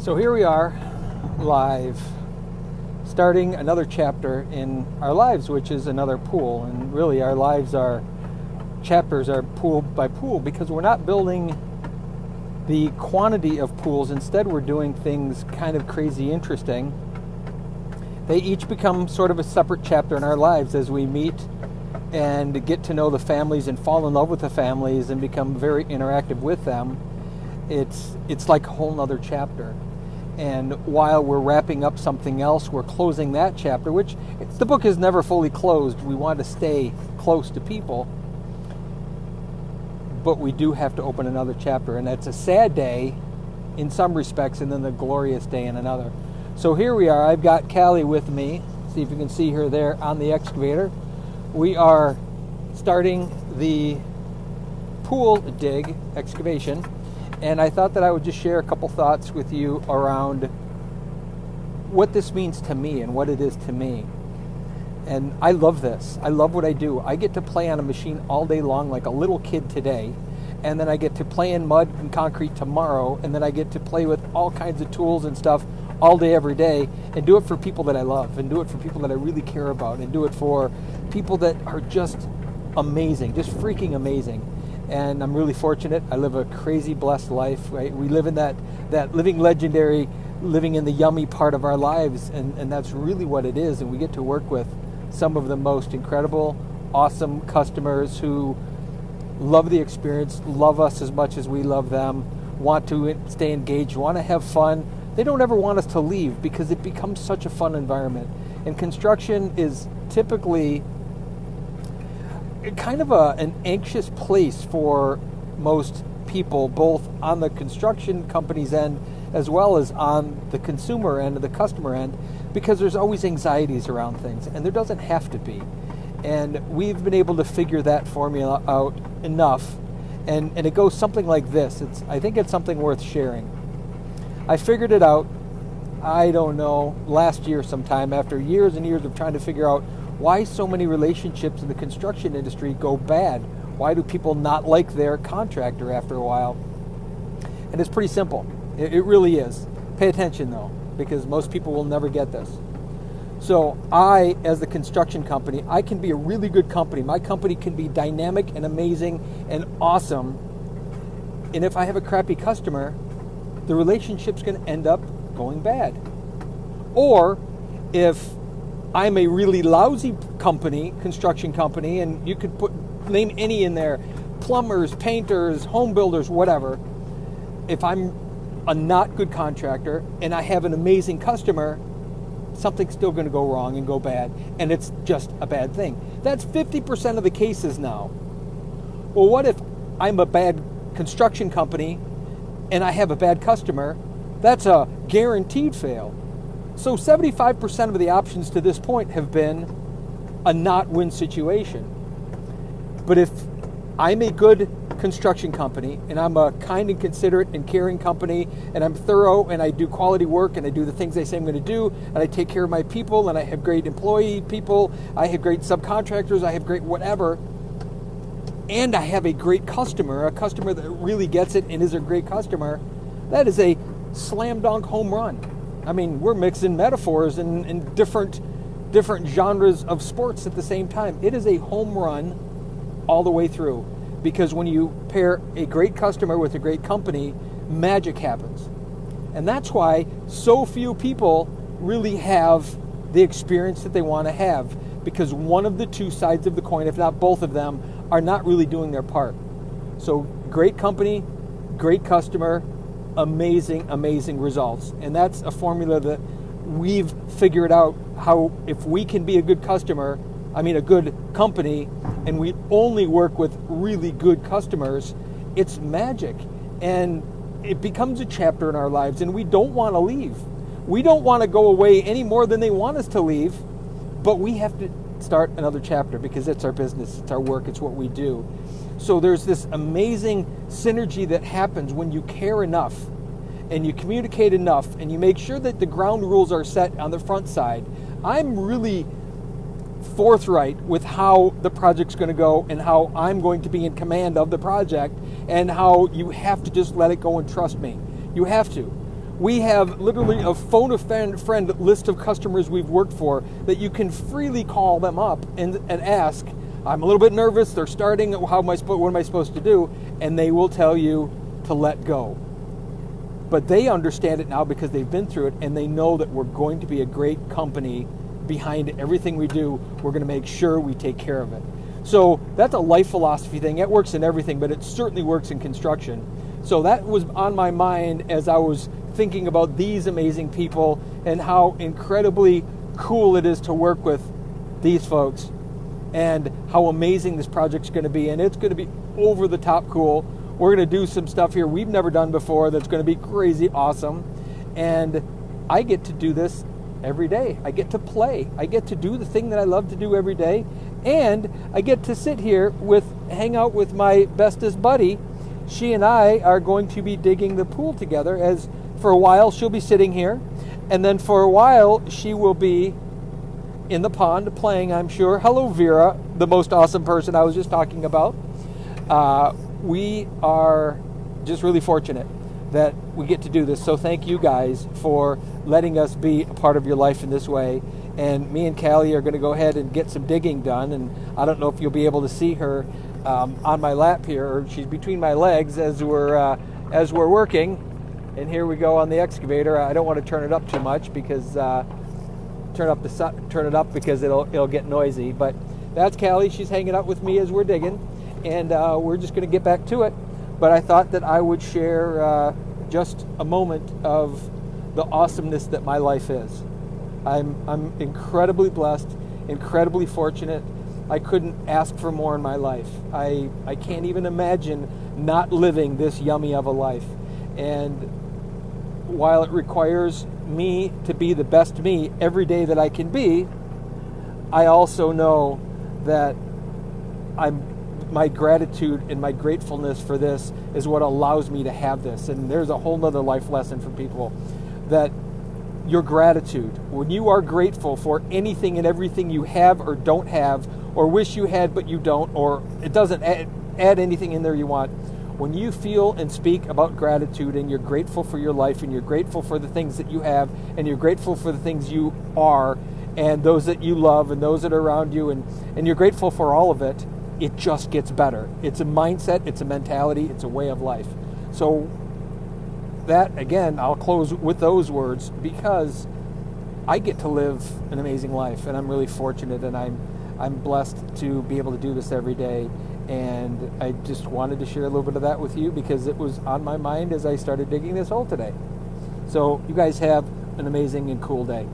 So here we are, live, starting another chapter in our lives, which is another pool. And really our lives are chapters are pool by pool, because we're not building the quantity of pools. Instead, we're doing things kind of crazy interesting. They each become sort of a separate chapter in our lives as we meet and get to know the families and fall in love with the families and become very interactive with them. It's like a whole nother chapter. And while we're wrapping up something else, we're closing that chapter, which the book is never fully closed. We want to stay close to people, but we do have to open another chapter, and that's a sad day in some respects, and then the glorious day in another. So here we are. I've got Callie with me. See if you can see her there on the excavator. We are starting the pool dig excavation, and I thought that I would just share a couple thoughts with you around what this means to me and what it is to me. And I love this. I love what I do. I get to play on a machine all day long like a little kid today, and then I get to play in mud and concrete tomorrow, and then I get to play with all kinds of tools and stuff all day, every day, and do it for people that I love, and do it for people that I really care about, and do it for people that are just amazing, just freaking amazing. And I'm really fortunate. I live a crazy blessed life, right? We live in that living legendary, living in the yummy part of our lives, and that's really what it is. And we get to work with some of the most incredible, awesome customers who love the experience, love us as much as we love them, want to stay engaged, want to have fun. They don't ever want us to leave because it becomes such a fun environment. And construction is typically kind of an anxious place for most people, both on the construction company's end as well as on the consumer end, the customer end, because there's always anxieties around things, and there doesn't have to be. And we've been able to figure that formula out enough, and it goes something like this. I think it's something worth sharing. I figured it out, I don't know, last year sometime, after years and years of trying to figure out why so many relationships in the construction industry go bad. Why do people not like their contractor after a while? And it's pretty simple. It really is. Pay attention though, because most people will never get this. So I, as the construction company, I can be a really good company. My company can be dynamic and amazing and awesome. And if I have a crappy customer, the relationship's going to end up going bad. Or if I'm a really lousy company, construction company, and you could name any in there, plumbers, painters, home builders, whatever. If I'm a not good contractor and I have an amazing customer, something's still going to go wrong and go bad, and it's just a bad thing. That's 50% of the cases now. Well, what if I'm a bad construction company and I have a bad customer? That's a guaranteed fail. So 75% of the options to this point have been a not-win situation. But if I'm a good construction company and I'm a kind and considerate and caring company, and I'm thorough and I do quality work and I do the things I say I'm going to do, and I take care of my people, and I have great employee people, I have great subcontractors, I have great whatever, and I have a great customer, a customer that really gets it and is a great customer, that is a slam dunk home run. I mean, we're mixing metaphors and different genres of sports at the same time. It is a home run all the way through, because when you pair a great customer with a great company, magic happens. And that's why so few people really have the experience that they want to have, because one of the two sides of the coin, if not both of them, are not really doing their part. So great company, great customer, amazing results. And that's a formula that we've figured out, how if we can be a good company, and we only work with really good customers, it's magic. And it becomes a chapter in our lives, and we don't want to leave. We don't want to go away any more than they want us to leave, but we have to start another chapter because it's our business, it's our work, it's what we do. So there's this amazing synergy that happens when you care enough and you communicate enough and you make sure that the ground rules are set on the front side. I'm really forthright with how the project's going to go and how I'm going to be in command of the project, and how you have to just let it go and trust me. You have to. We have literally a phone a friend list of customers we've worked for that you can freely call them up and ask, I'm a little bit nervous, they're starting, what am I supposed to do? And they will tell you to let go. But they understand it now because they've been through it, and they know that we're going to be a great company behind everything we do. We're going to make sure we take care of it. So that's a life philosophy thing. It works in everything, but it certainly works in construction. So that was on my mind as I was thinking about these amazing people and how incredibly cool it is to work with these folks and how amazing this project's going to be. And it's going to be over the top cool. We're going to do some stuff here we've never done before that's going to be crazy awesome. And I get to do this every day. I get to play. I get to do the thing that I love to do every day. And I get to sit here hang out with my bestest buddy. She and I are going to be digging the pool together, as for a while she'll be sitting here, and then for a while she will be in the pond playing, I'm sure. Hello, Vera, the most awesome person I was just talking about. We are just really fortunate that we get to do this. So thank you guys for letting us be a part of your life in this way. And me and Callie are going to go ahead and get some digging done. And I don't know if you'll be able to see her on my lap here, or she's between my legs as we're working. And here we go on the excavator. I don't want to turn it up too much because turn it up because it'll get noisy. But that's Callie. She's hanging out with me as we're digging, and we're just going to get back to it. But I thought that I would share just a moment of the awesomeness that my life is. I'm incredibly blessed, incredibly fortunate. I couldn't ask for more in my life. I can't even imagine not living this yummy of a life. And while it requires me to be the best me every day that I can be, I also know that my gratitude and my gratefulness for this is what allows me to have this. And there's a whole nother life lesson for people, that your gratitude, when you are grateful for anything and everything you have or don't have, or wish you had but you don't, or it doesn't add anything in there you want, when you feel and speak about gratitude and you're grateful for your life and you're grateful for the things that you have and you're grateful for the things you are and those that you love and those that are around you, and you're grateful for all of it, it just gets better. It's a mindset, it's a mentality, it's a way of life. So that, again, I'll close with those words because I get to live an amazing life, and I'm really fortunate, and I'm blessed to be able to do this every day. And I just wanted to share a little bit of that with you because it was on my mind as I started digging this hole today. So you guys have an amazing and cool day.